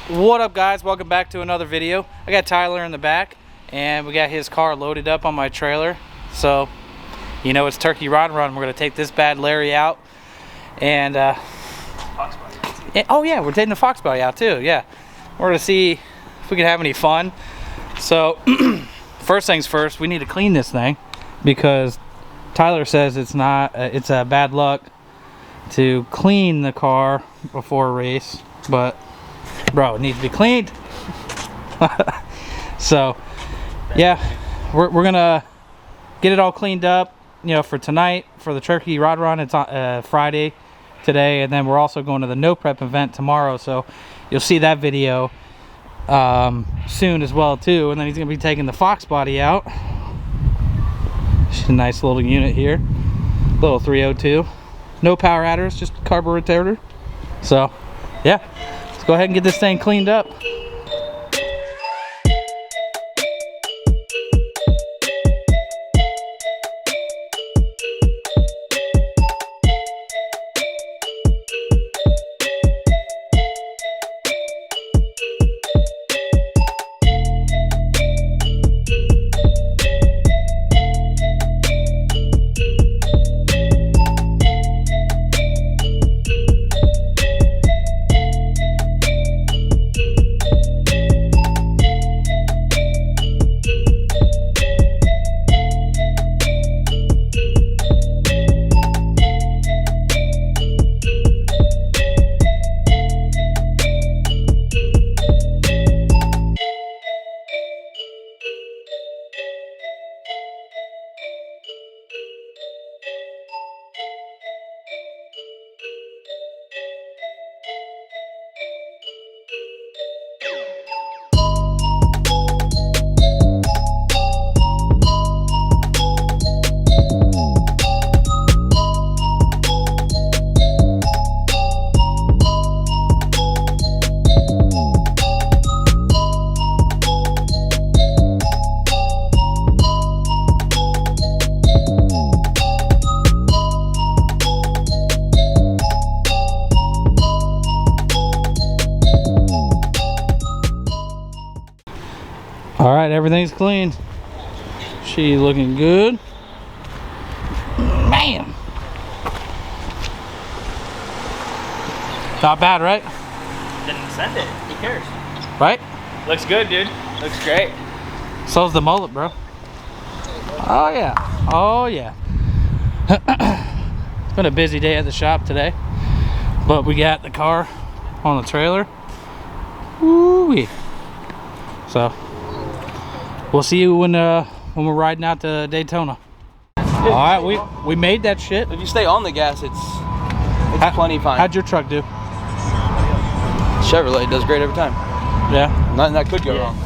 What up, guys? Welcome back to another video. I got Tyler in the back and we got his car loaded up on my trailer. So, you know, it's Turkey Rod Run. We're gonna take this bad Larry out and oh yeah, we're taking the Fox Body out too. Yeah, we're gonna see if we can have any fun. So first things first, we need to clean this thing because Tyler says it's not it's bad luck to clean the car before a race, but bro, it needs to be cleaned. So yeah, we're gonna get it all cleaned up, you know, for tonight for the Turkey Rod Run. It's on Friday today, and then we're also going to the No Prep event tomorrow, so you'll see that video soon as well too. And then he's gonna be taking the Fox Body out. It's a nice little unit here, little 302, no power adders, just carburetor. So yeah, let's go ahead and get this thing cleaned up. All right, everything's clean. She looking good. Man, not bad, right? Didn't send it. Who cares? Right? Looks good, dude. Looks great. So's the mullet, bro. Oh yeah. Oh yeah. It's been a busy day at the shop today, but we got the car on the trailer. Woo-wee. So we'll see you when we're riding out to Daytona. All right, we made that shit. If you stay on the gas, it's plenty fine. How'd your truck do? Chevrolet does great every time. Yeah. Nothing that could go wrong.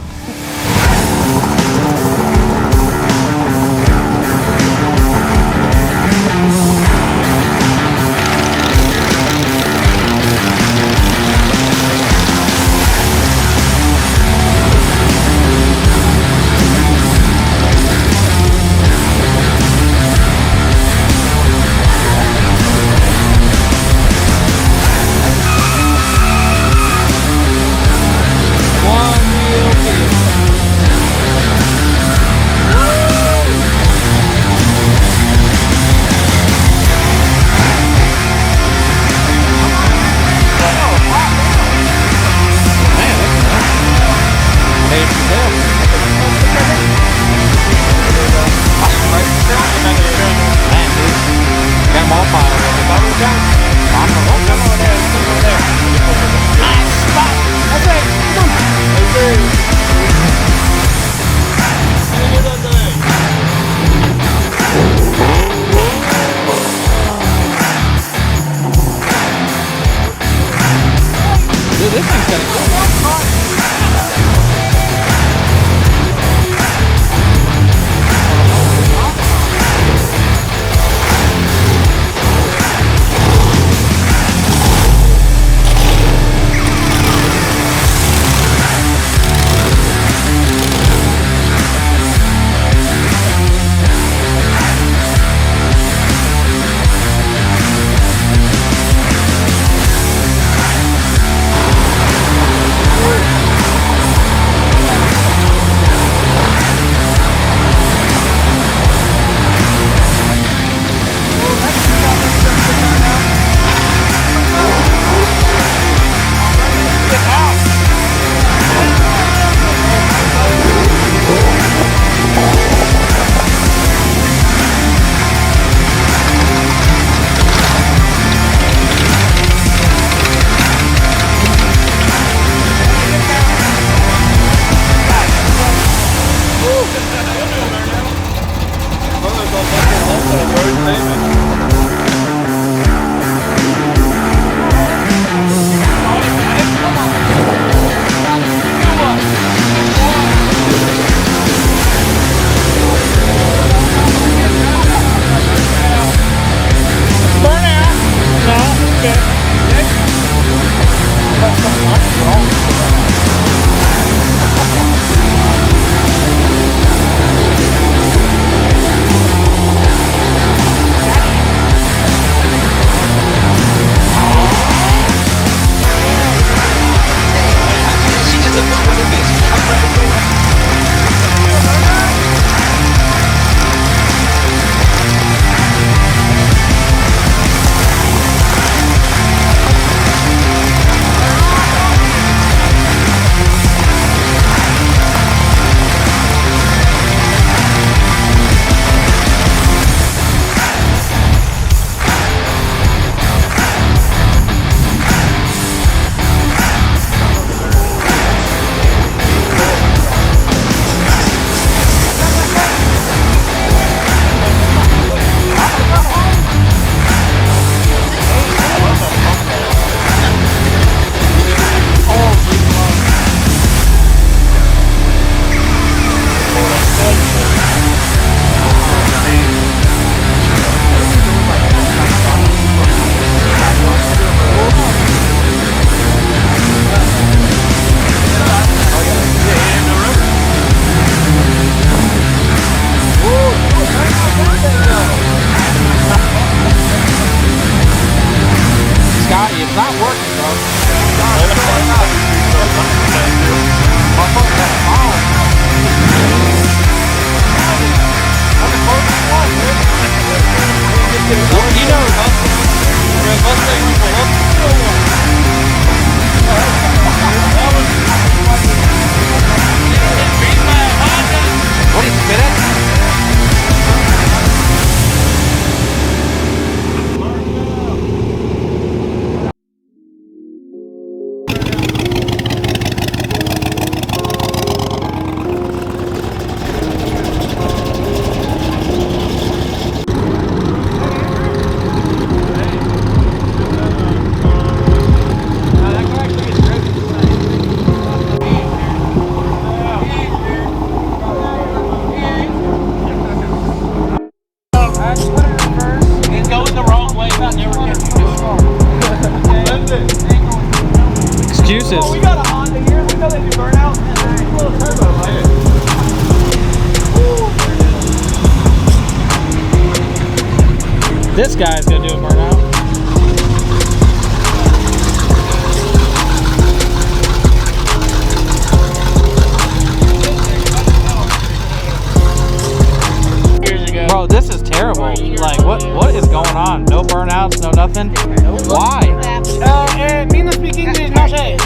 juices. Oh, we got a Honda here. We know they do burnout. A little turbo, right? This guy's gonna do a burnout. Bro, this is terrible. Like, what is going on? No burnouts, no nothing. Why? Me no speak English, no sé.